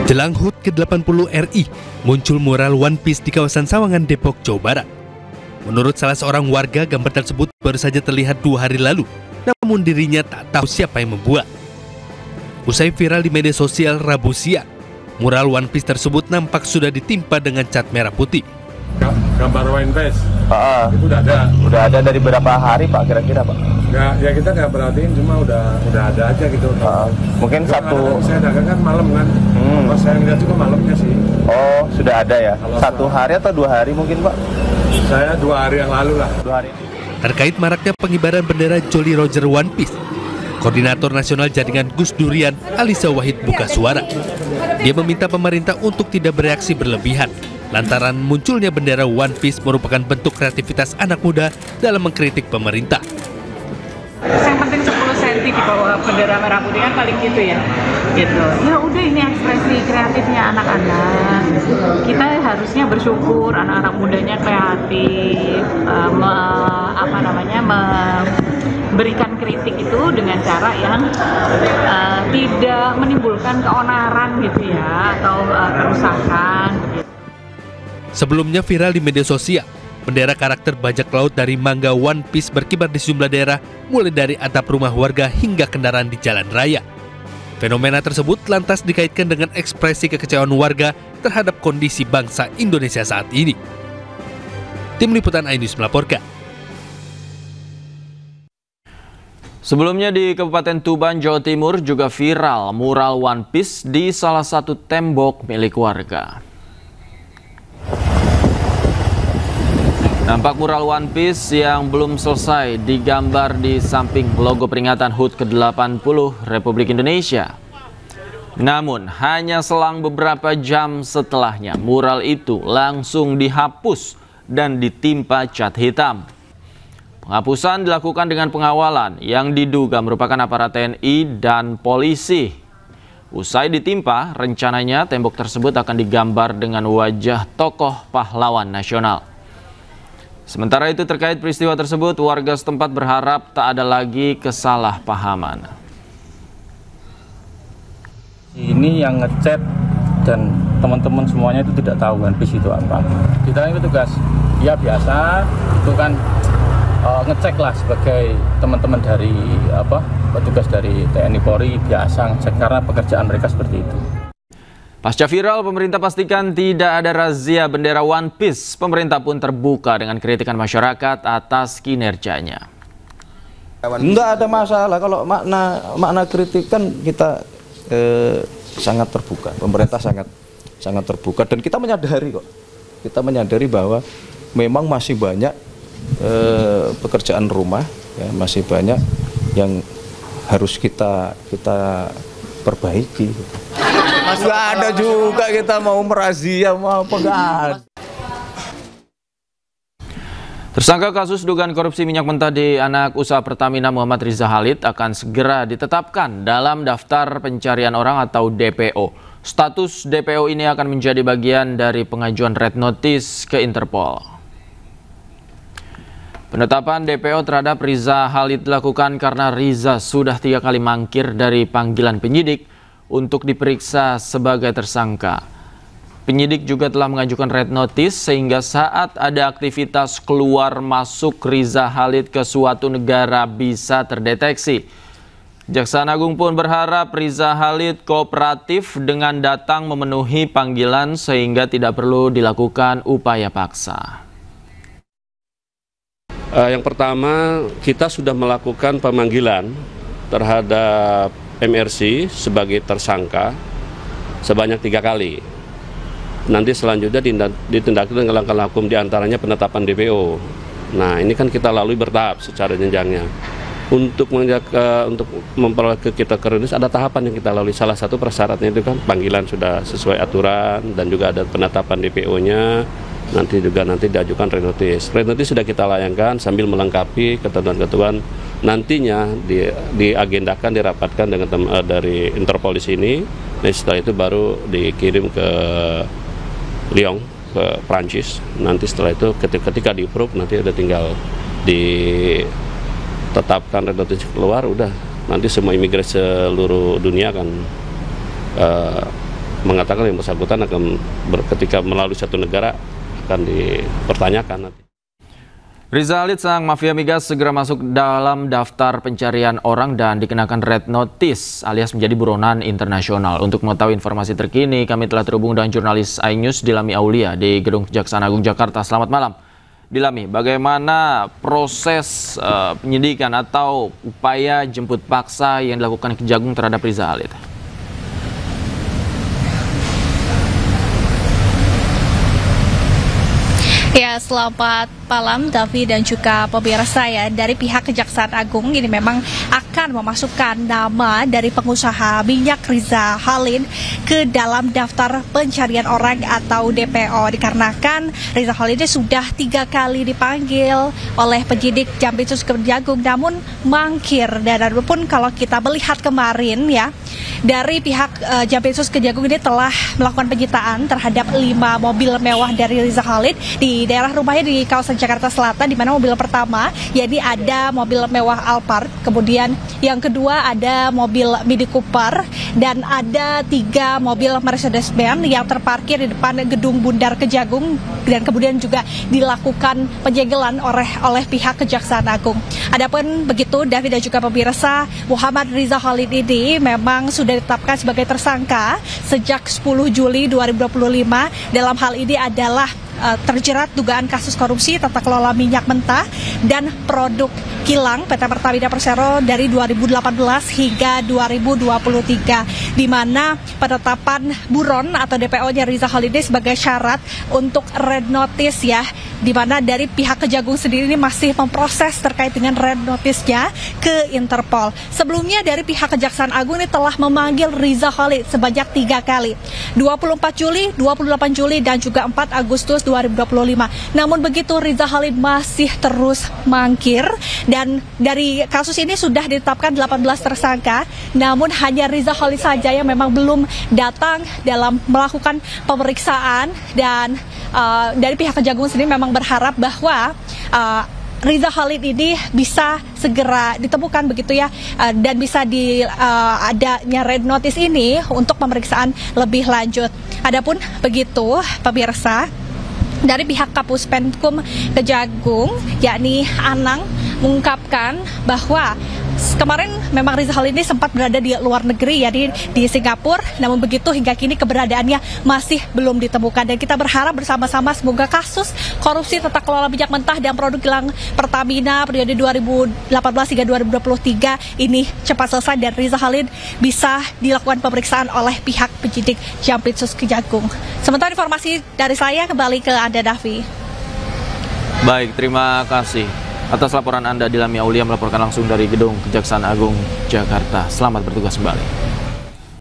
Jelang HUT ke-80 RI, muncul mural One Piece di kawasan Sawangan, Depok, Jawa Barat. Menurut salah seorang warga, gambar tersebut baru saja terlihat 2 hari lalu, namun dirinya tak tahu siapa yang membuat. Usai viral di media sosial Rabu siang, mural One Piece tersebut nampak sudah ditimpa dengan cat merah putih. Gambar One Piece? Itu udah ada. Udah ada dari berapa hari Pak kira-kira Pak? Nggak, ya kita nggak perhatiin, cuma udah ada aja gitu. Mungkin cuma satu. Saya dagang kan malam kan. Pas saya lihat juga malamnya sih. Oh sudah ada ya? Kalau 1 hari atau 2 hari mungkin Pak? Saya 2 hari yang lalu lah. 2 hari. Terkait maraknya pengibaran bendera Jolly Roger One Piece, Koordinator Nasional Jaringan Gus Durian, Alisa Wahid, buka suara. Dia meminta pemerintah untuk tidak bereaksi berlebihan, lantaran munculnya bendera One Piece merupakan bentuk kreativitas anak muda dalam mengkritik pemerintah. Yang penting 10 cm di bawah bendera merah putih kan paling gitu ya. Gitu. Ya udah, ini ekspresi kreatifnya anak-anak. Kita harusnya bersyukur anak-anak mudanya kreatif, memberikan kritik itu dengan cara yang tidak menimbulkan keonaran gitu ya, atau kerusakan. Sebelumnya viral di media sosial, bendera karakter bajak laut dari manga One Piece berkibar di sejumlah daerah, mulai dari atap rumah warga hingga kendaraan di jalan raya. Fenomena tersebut lantas dikaitkan dengan ekspresi kekecewaan warga terhadap kondisi bangsa Indonesia saat ini. Tim Liputan iNews melaporkan. Sebelumnya di Kabupaten Tuban, Jawa Timur juga viral mural One Piece di salah satu tembok milik warga. Nampak mural One Piece yang belum selesai digambar di samping logo peringatan HUT ke-80 Republik Indonesia. Namun, hanya selang beberapa jam setelahnya, mural itu langsung dihapus dan ditimpa cat hitam. Penghapusan dilakukan dengan pengawalan yang diduga merupakan aparat TNI dan polisi. Usai ditimpa, rencananya tembok tersebut akan digambar dengan wajah tokoh pahlawan nasional. Sementara itu, terkait peristiwa tersebut, warga setempat berharap tak ada lagi kesalahpahaman. Ini yang ngecat dan teman-teman semuanya itu tidak tahu One Piece itu apa. Kita itu tugas ya biasa, itu kan ngecek lah sebagai teman-teman dari petugas dari TNI Polri, biasa ngecek karena pekerjaan mereka seperti itu. Pasca viral, pemerintah pastikan tidak ada razia bendera One Piece. Pemerintah pun terbuka dengan kritikan masyarakat atas kinerjanya. Enggak ada masalah kalau makna kritikan kita sangat terbuka. Pemerintah sangat terbuka dan kita menyadari kok. Kita menyadari bahwa memang masih banyak pekerjaan rumah, ya, masih banyak yang harus kita perbaiki. Nggak ada juga kita mau merazia, mau apa, nggak ada. Tersangka kasus dugaan korupsi minyak mentah di anak usaha Pertamina Muhammad Riza Khalid akan segera ditetapkan dalam daftar pencarian orang atau DPO. Status DPO ini akan menjadi bagian dari pengajuan red notice ke Interpol. Penetapan DPO terhadap Riza Khalid dilakukan karena Riza sudah 3 kali mangkir dari panggilan penyidik untuk diperiksa sebagai tersangka. Penyidik juga telah mengajukan red notice sehingga saat ada aktivitas keluar masuk Riza Khalid ke suatu negara bisa terdeteksi. Jaksa Agung pun berharap Riza Khalid kooperatif dengan datang memenuhi panggilan sehingga tidak perlu dilakukan upaya paksa. Yang pertama, kita sudah melakukan pemanggilan terhadap MRC sebagai tersangka sebanyak 3 kali. Nanti selanjutnya ditindaklanjuti dengan langkah hukum, diantaranya penetapan DPO. Nah, ini kan kita lalui bertahap secara jenjangnya. Untuk memperoleh kita ke rilis ada tahapan yang kita lalui. Salah satu persyaratnya itu kan panggilan sudah sesuai aturan dan juga ada penetapan DPO-nya. Nanti diajukan red notice. Red notice sudah kita layangkan sambil melengkapi ketentuan-ketentuan. Nantinya diagendakan, dirapatkan dengan dari Interpol di sini. Dan setelah itu baru dikirim ke Lyon, ke Prancis. Nanti setelah itu ketika di-approve, nanti udah tinggal ditetapkan red notice keluar, udah nanti semua imigrasi seluruh dunia akan mengatakan yang bersangkutan akan ketika melalui satu negara akan dipertanyakan nanti. Riza Khalid, sang mafia migas, segera masuk dalam daftar pencarian orang dan dikenakan red notice alias menjadi buronan internasional. Untuk mengetahui informasi terkini, kami telah terhubung dengan jurnalis iNews Dilami Aulia di Gedung Kejaksaan Agung Jakarta. Selamat malam. Dilami, bagaimana proses penyidikan atau upaya jemput paksa yang dilakukan Kejagung terhadap Riza Khalid? Ya, selamat malam Davi dan juga pemirsa ya. Dari pihak Kejaksaan Agung ini memang akan memasukkan nama dari pengusaha minyak Riza Khalid ke dalam daftar pencarian orang atau DPO, dikarenakan Riza Khalid ini sudah 3 kali dipanggil oleh penyidik Jampitsus Kejagung namun mangkir. Dan adapun kalau kita melihat kemarin ya, dari pihak Jampitsus Kejagung ini telah melakukan penyitaan terhadap 5 mobil mewah dari Riza Khalid di daerah rumahnya di kawasan Jakarta Selatan, di mana mobil pertama yakni ada mobil mewah Alphard, kemudian yang kedua ada mobil Mini Cooper, dan ada 3 mobil Mercedes-Benz yang terparkir di depan gedung Bundar Kejagung, dan kemudian juga dilakukan penyegelan oleh pihak Kejaksaan Agung. Adapun begitu, David dan juga pemirsa, Muhammad Riza Khalid ini memang sudah ditetapkan sebagai tersangka sejak 10 Juli 2025. Dalam hal ini adalah terjerat dugaan kasus korupsi tata kelola minyak mentah dan produk kilang PT Pertamina Persero dari 2018 hingga 2023, di mana penetapan buron atau DPO-nya Riza Khalid sebagai syarat untuk red notice ya, di mana dari pihak Kejagung sendiri ini masih memproses terkait dengan red notice-nya ke Interpol. Sebelumnya dari pihak Kejaksaan Agung ini telah memanggil Riza Khalid sebanyak 3 kali, 24 Juli, 28 Juli, dan juga 4 Agustus 2025. Namun begitu, Riza Khalid masih terus mangkir, dan dari kasus ini sudah ditetapkan 18 tersangka, namun hanya Riza Khalid saja yang memang belum datang dalam melakukan pemeriksaan. Dan dari pihak Kejagung sendiri memang berharap bahwa Riza Khalid ini bisa segera ditemukan begitu ya, dan bisa adanya red notice ini untuk pemeriksaan lebih lanjut. Adapun begitu pemirsa, dari pihak Kapus Penkum Kejagung yakni Anang mengungkapkan bahwa kemarin memang Riza Khalid ini sempat berada di luar negeri, yakni di Singapura, namun begitu hingga kini keberadaannya masih belum ditemukan. Dan kita berharap bersama-sama semoga kasus korupsi tata kelola minyak mentah dan produk kilang Pertamina periode 2018 hingga 2023 ini cepat selesai dan Riza Khalid bisa dilakukan pemeriksaan oleh pihak penyidik Jampitsus Kejagung. Sementara informasi dari saya, kembali ke Anda, Davi. Baik, terima kasih atas laporan Anda. Dilami Aulia melaporkan langsung dari Gedung Kejaksaan Agung Jakarta. Selamat bertugas kembali.